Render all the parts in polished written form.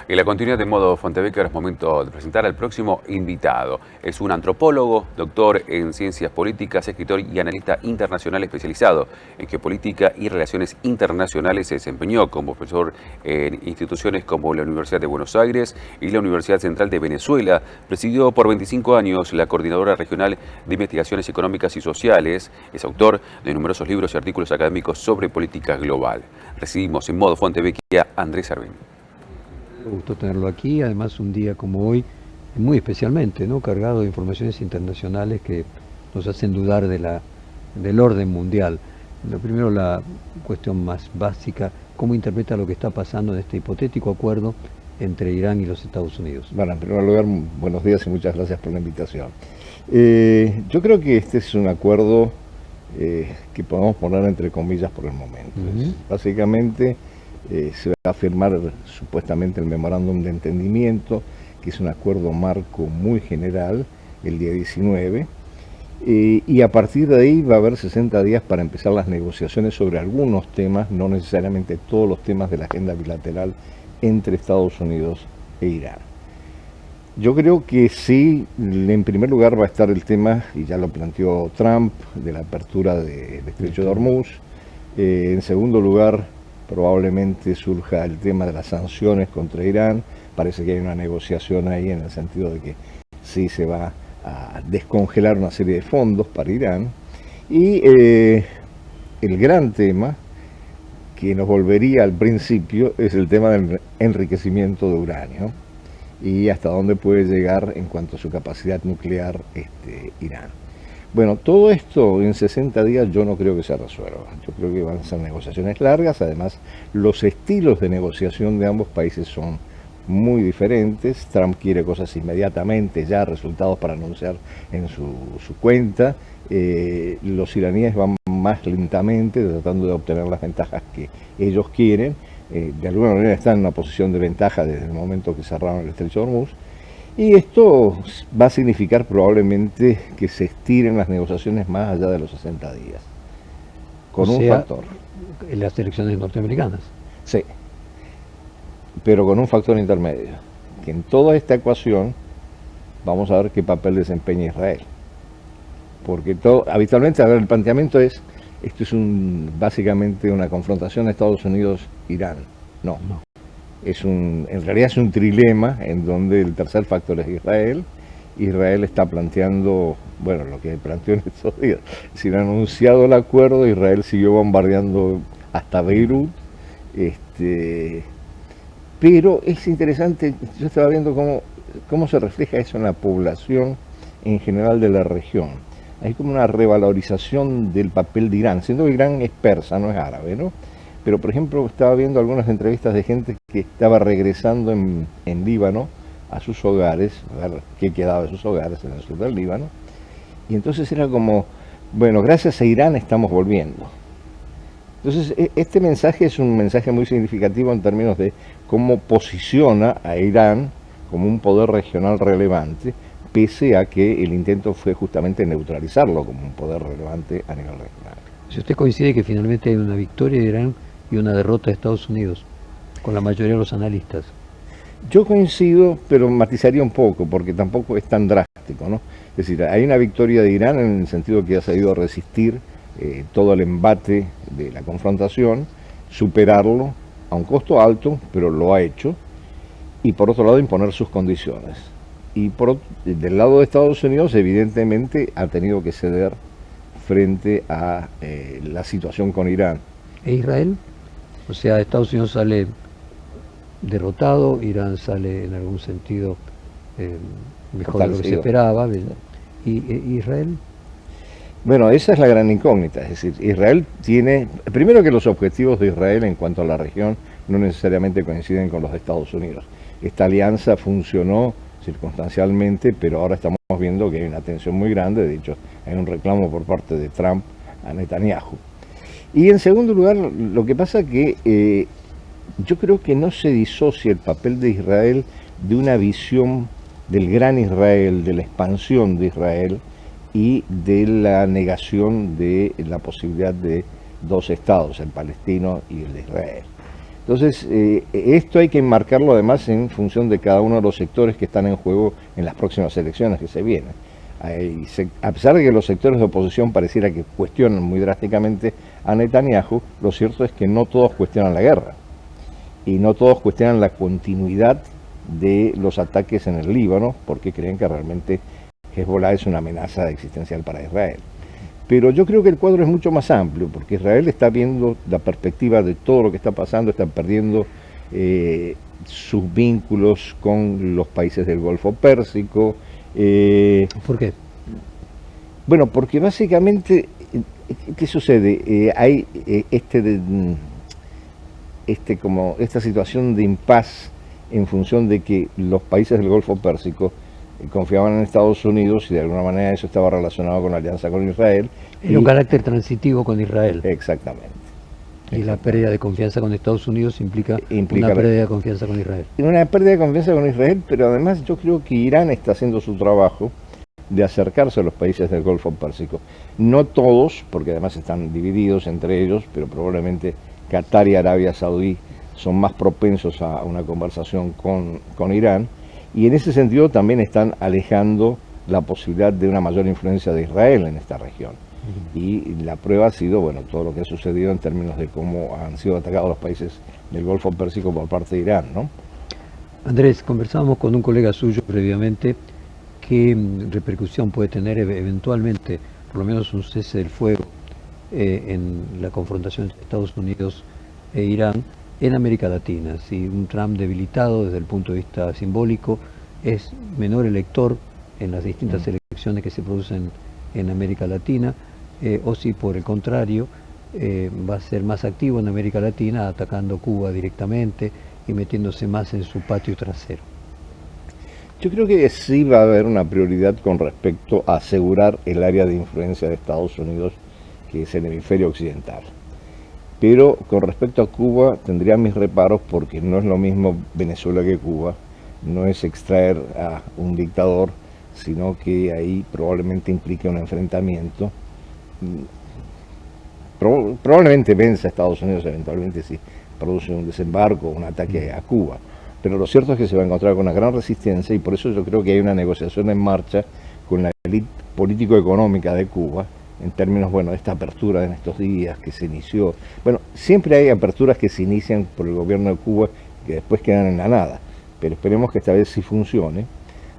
En la continuidad de Modo Fontebeca, ahora es momento de presentar al próximo invitado. Es un antropólogo, doctor en ciencias políticas, escritor y analista internacional especializado en geopolítica y relaciones internacionales. Se desempeñó como profesor en instituciones como la Universidad de Buenos Aires y la Universidad Central de Venezuela. Presidió por 25 años la Coordinadora Regional de Investigaciones Económicas y Sociales. Es autor de numerosos libros y artículos académicos sobre política global. Recibimos en Modo Fontebeca a Andrés Arvin. Me gustó tenerlo aquí, además un día como hoy, muy especialmente, ¿no? Cargado de informaciones internacionales que nos hacen dudar del orden mundial. Lo primero, la cuestión más básica, ¿cómo interpreta lo que está pasando en este hipotético acuerdo entre Irán y los Estados Unidos? Bueno, en primer lugar, buenos días y muchas gracias por la invitación. Yo creo que este es un acuerdo que podemos poner entre comillas por el momento. Básicamente, se va a firmar supuestamente el memorándum de entendimiento, que es un acuerdo marco muy general, el día 19, y a partir de ahí va a haber 60 días para empezar las negociaciones sobre algunos temas, no necesariamente todos los temas de la agenda bilateral entre Estados Unidos e Irán. Yo creo que sí, en primer lugar va a estar el tema, y ya lo planteó Trump, de la apertura del Estrecho de Hormuz. En segundo lugar, probablemente surja el tema de las sanciones contra Irán. Parece que hay una negociación ahí en el sentido de que sí se va a descongelar una serie de fondos para Irán. Y el gran tema que nos volvería al principio es el tema del enriquecimiento de uranio y hasta dónde puede llegar en cuanto a su capacidad nuclear Irán. Bueno, todo esto en 60 días yo no creo que se resuelva. Yo creo que van a ser negociaciones largas. Además, los estilos de negociación de ambos países son muy diferentes. Trump quiere cosas inmediatamente, ya resultados para anunciar en su cuenta. Los iraníes van más lentamente, tratando de obtener las ventajas que ellos quieren. De alguna manera están en una posición de ventaja desde el momento que cerraron el Estrecho de Hormuz. Y esto va a significar probablemente que se estiren las negociaciones más allá de los 60 días. Con un factor. En las elecciones norteamericanas. Sí. Pero con un factor intermedio. Que en toda esta ecuación vamos a ver qué papel desempeña Israel. Porque habitualmente, a ver, el planteamiento es, esto es básicamente una confrontación de Estados Unidos-Irán. No. En realidad es un trilema en donde el tercer factor es Israel. Israel está planteando, bueno, lo que planteó en estos días. Sin anunciado el acuerdo, Israel siguió bombardeando hasta Beirut. Pero es interesante, yo estaba viendo cómo se refleja eso en la población en general de la región. Hay como una revalorización del papel de Irán, siendo que Irán es persa, no es árabe, ¿no? Pero, por ejemplo, estaba viendo algunas entrevistas de gente que estaba regresando en Líbano a sus hogares, a ver qué quedaba de sus hogares en el sur del Líbano, y entonces era como, bueno, gracias a Irán estamos volviendo. Entonces, este mensaje es un mensaje muy significativo en términos de cómo posiciona a Irán como un poder regional relevante, pese a que el intento fue justamente neutralizarlo como un poder relevante a nivel regional. Si usted coincide que finalmente hay una victoria de Irán y una derrota de Estados Unidos, con la mayoría de los analistas. Yo coincido, pero matizaría un poco, porque tampoco es tan drástico, ¿no? Es decir, hay una victoria de Irán en el sentido que ha sabido resistir todo el embate de la confrontación, superarlo a un costo alto, pero lo ha hecho, y por otro lado imponer sus condiciones. Y del lado de Estados Unidos, evidentemente, ha tenido que ceder frente a la situación con Irán. ¿E Israel? O sea, Estados Unidos sale derrotado, Irán sale en algún sentido mejor de lo que se esperaba. ¿Y Israel? Bueno, esa es la gran incógnita. Es decir, Israel tiene, primero que los objetivos de Israel en cuanto a la región no necesariamente coinciden con los de Estados Unidos. Esta alianza funcionó circunstancialmente, pero ahora estamos viendo que hay una tensión muy grande. De hecho, hay un reclamo por parte de Trump a Netanyahu. Y en segundo lugar, lo que pasa que yo creo que no se disocia el papel de Israel de una visión del gran Israel, de la expansión de Israel y de la negación de la posibilidad de dos estados, el palestino y el de Israel. Entonces, esto hay que enmarcarlo además en función de cada uno de los sectores que están en juego en las próximas elecciones que se vienen. A pesar de que los sectores de oposición pareciera que cuestionan muy drásticamente a Netanyahu, lo cierto es que no todos cuestionan la guerra y no todos cuestionan la continuidad de los ataques en el Líbano porque creen que realmente Hezbollah es una amenaza existencial para Israel. Pero yo creo que el cuadro es mucho más amplio, porque Israel está viendo la perspectiva de todo lo que está pasando, está perdiendo sus vínculos con los países del Golfo Pérsico. ¿Por qué? Bueno, porque básicamente, ¿qué sucede? Hay esta situación de impas en función de que los países del Golfo Pérsico confiaban en Estados Unidos y de alguna manera eso estaba relacionado con la alianza con Israel. Era un carácter transitivo con Israel. Exactamente. Y la pérdida de confianza con Estados Unidos implica una pérdida de confianza con Israel. Una pérdida de confianza con Israel, pero además yo creo que Irán está haciendo su trabajo de acercarse a los países del Golfo Pérsico. No todos, porque además están divididos entre ellos, pero probablemente Qatar y Arabia Saudí son más propensos a una conversación con Irán. Y en ese sentido también están alejando la posibilidad de una mayor influencia de Israel en esta región. Y la prueba ha sido, bueno, todo lo que ha sucedido en términos de cómo han sido atacados los países del Golfo Pérsico por parte de Irán, ¿no? Andrés, conversábamos con un colega suyo previamente qué repercusión puede tener eventualmente, por lo menos un cese del fuego en la confrontación entre Estados Unidos e Irán en América Latina. Si un Trump debilitado desde el punto de vista simbólico es menor elector en las distintas elecciones que se producen en América Latina, o si por el contrario va a ser más activo en América Latina atacando Cuba directamente y metiéndose más en su patio trasero. Yo creo que sí va a haber una prioridad con respecto a asegurar el área de influencia de Estados Unidos, que es el hemisferio occidental. Pero con respecto a Cuba tendría mis reparos porque no es lo mismo Venezuela que Cuba, no es extraer a un dictador, sino que ahí probablemente implique un enfrentamiento. Probablemente vence a Estados Unidos eventualmente si produce un desembarco, un ataque a Cuba. Pero lo cierto es que se va a encontrar con una gran resistencia y por eso yo creo que hay una negociación en marcha con la élite político-económica de Cuba, en términos, bueno, de esta apertura en estos días que se inició. Bueno, siempre hay aperturas que se inician por el gobierno de Cuba que después quedan en la nada, pero esperemos que esta vez sí funcione,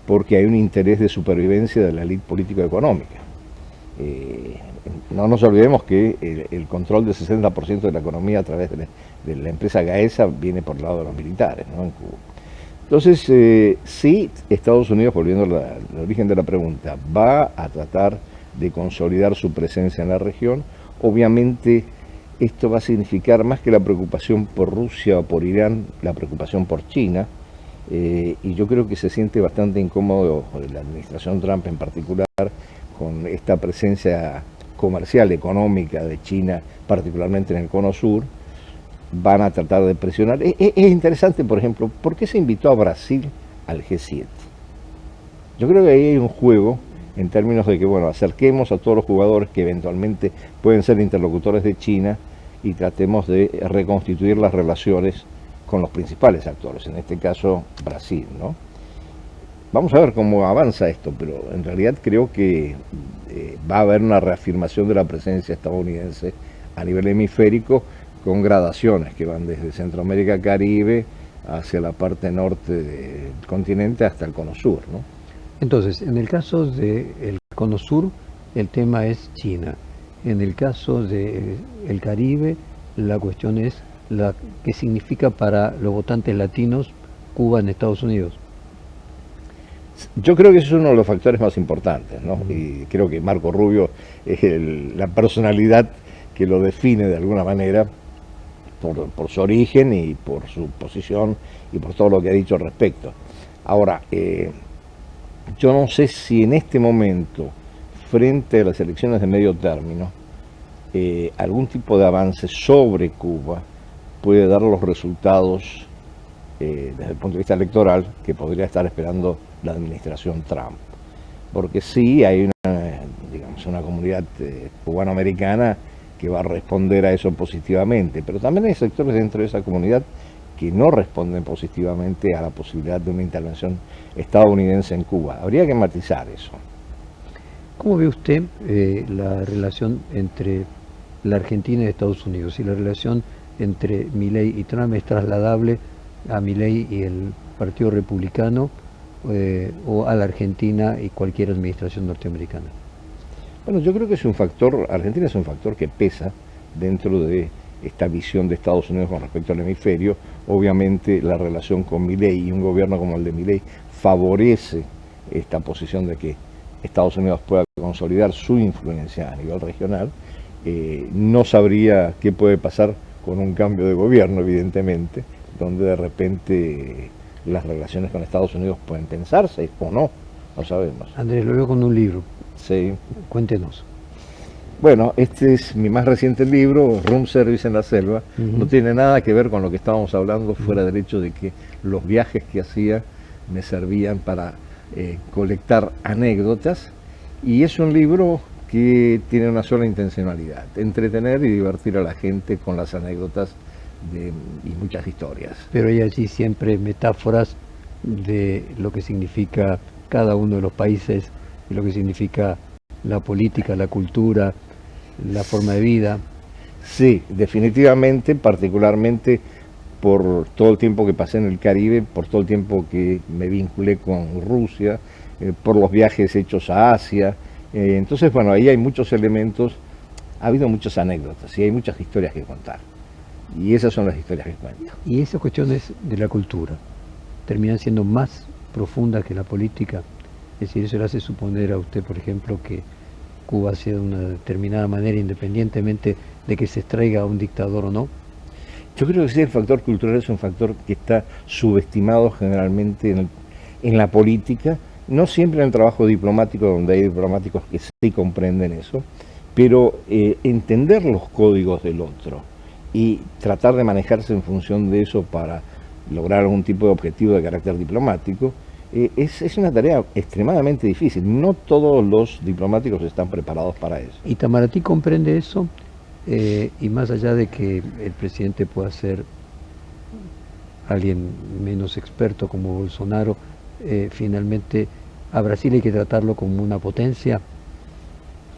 porque hay un interés de supervivencia de la élite político-económica. No nos olvidemos que el control del 60% de la economía a través de la empresa Gaesa viene por el lado de los militares, ¿no? En Cuba. Entonces, sí, Estados Unidos, volviendo al origen de la pregunta, va a tratar de consolidar su presencia en la región. Obviamente esto va a significar más que la preocupación por Rusia o por Irán, la preocupación por China, y yo creo que se siente bastante incómodo la administración Trump en particular con esta presencia comercial, económica de China, particularmente en el Cono Sur. Van a tratar de presionar. Es interesante, por ejemplo, ¿por qué se invitó a Brasil al G7? Yo creo que ahí hay un juego en términos de que, bueno, acerquemos a todos los jugadores que eventualmente pueden ser interlocutores de China y tratemos de reconstituir las relaciones con los principales actores, en este caso Brasil, ¿no? Vamos a ver cómo avanza esto, pero en realidad creo que va a haber una reafirmación de la presencia estadounidense a nivel hemisférico con gradaciones que van desde Centroamérica, Caribe, hacia la parte norte del continente hasta el Cono Sur, ¿no? Entonces, en el caso del Cono Sur, el tema es China. En el caso del Caribe, la cuestión es qué significa para los votantes latinos Cuba en Estados Unidos. Yo creo que ese es uno de los factores más importantes, ¿no? Y creo que Marco Rubio es la personalidad que lo define de alguna manera por su origen y por su posición y por todo lo que ha dicho al respecto. Ahora, yo no sé si en este momento, frente a las elecciones de medio término, algún tipo de avance sobre Cuba puede dar los resultados desde el punto de vista electoral que podría estar esperando la administración Trump. Porque sí hay una comunidad cubanoamericana que va a responder a eso positivamente, pero también hay sectores dentro de esa comunidad que no responden positivamente a la posibilidad de una intervención estadounidense en Cuba. Habría que matizar eso. ¿Cómo ve usted la relación entre la Argentina y Estados Unidos? Si la relación entre Milei y Trump es trasladable a Milei y el Partido Republicano o a la Argentina y cualquier administración norteamericana. Bueno, yo creo que es un factor, Argentina es un factor que pesa dentro de esta visión de Estados Unidos con respecto al hemisferio. Obviamente la relación con Milei y un gobierno como el de Milei favorece esta posición de que Estados Unidos pueda consolidar su influencia a nivel regional. No sabría qué puede pasar con un cambio de gobierno, evidentemente, donde de repente las relaciones con Estados Unidos pueden tensarse o no sabemos. Andrés, lo veo con un libro. Sí. Cuéntenos. Bueno, este es mi más reciente libro, Room Service en la Selva. No tiene nada que ver con lo que estábamos hablando, fuera del hecho de que los viajes que hacía me servían para colectar anécdotas, y es un libro que tiene una sola intencionalidad: entretener y divertir a la gente con las anécdotas y muchas historias. Pero hay allí siempre metáforas de lo que significa cada uno de los países, y lo que significa la política, la cultura, la forma de vida. Sí, definitivamente, particularmente por todo el tiempo que pasé en el Caribe, por todo el tiempo que me vinculé con Rusia, por los viajes hechos a Asia. Entonces, bueno, ahí hay muchos elementos, ha habido muchas anécdotas y hay muchas historias que contar. Y esas son las historias que cuento. Y esas cuestiones de la cultura terminan siendo más profundas que la política. Es decir, eso le hace suponer a usted, por ejemplo, que Cuba ha sido de una determinada manera, independientemente de que se extraiga a un dictador o no. Yo creo que sí, el factor cultural es un factor que está subestimado generalmente en la política, no siempre en el trabajo diplomático, donde hay diplomáticos que sí comprenden eso, pero entender los códigos del otro y tratar de manejarse en función de eso para lograr algún tipo de objetivo de carácter diplomático, es una tarea extremadamente difícil. No todos los diplomáticos están preparados para eso. ¿Y Itamaraty comprende eso? Y más allá de que el presidente pueda ser alguien menos experto como Bolsonaro, finalmente a Brasil hay que tratarlo como una potencia.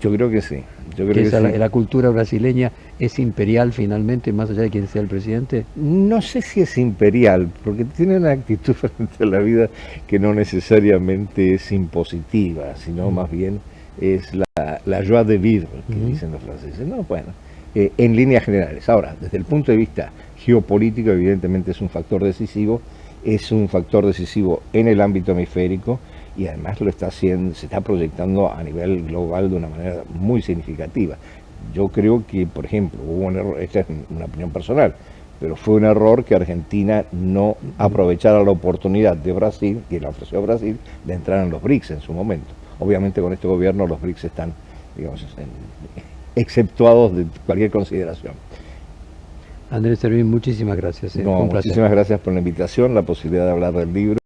Yo creo que sí. Yo creo que sí. La cultura brasileña es imperial finalmente, más allá de quien sea el presidente. No sé si es imperial, porque tiene una actitud frente a la vida que no necesariamente es impositiva, sino más bien es la joie de vivre, que dicen los franceses. No, bueno, en líneas generales. Ahora, desde el punto de vista geopolítico, evidentemente es un factor decisivo en el ámbito hemisférico, y además lo está haciendo, se está proyectando a nivel global de una manera muy significativa. Yo creo que, por ejemplo, hubo un error, esta es una opinión personal, pero fue un error que Argentina no aprovechara la oportunidad de Brasil, que le ofreció a Brasil, de entrar en los BRICS en su momento. Obviamente con este gobierno los BRICS están, digamos, exceptuados de cualquier consideración. Andrés Servín, muchísimas gracias. No, muchísimas gracias por la invitación, la posibilidad de hablar del libro.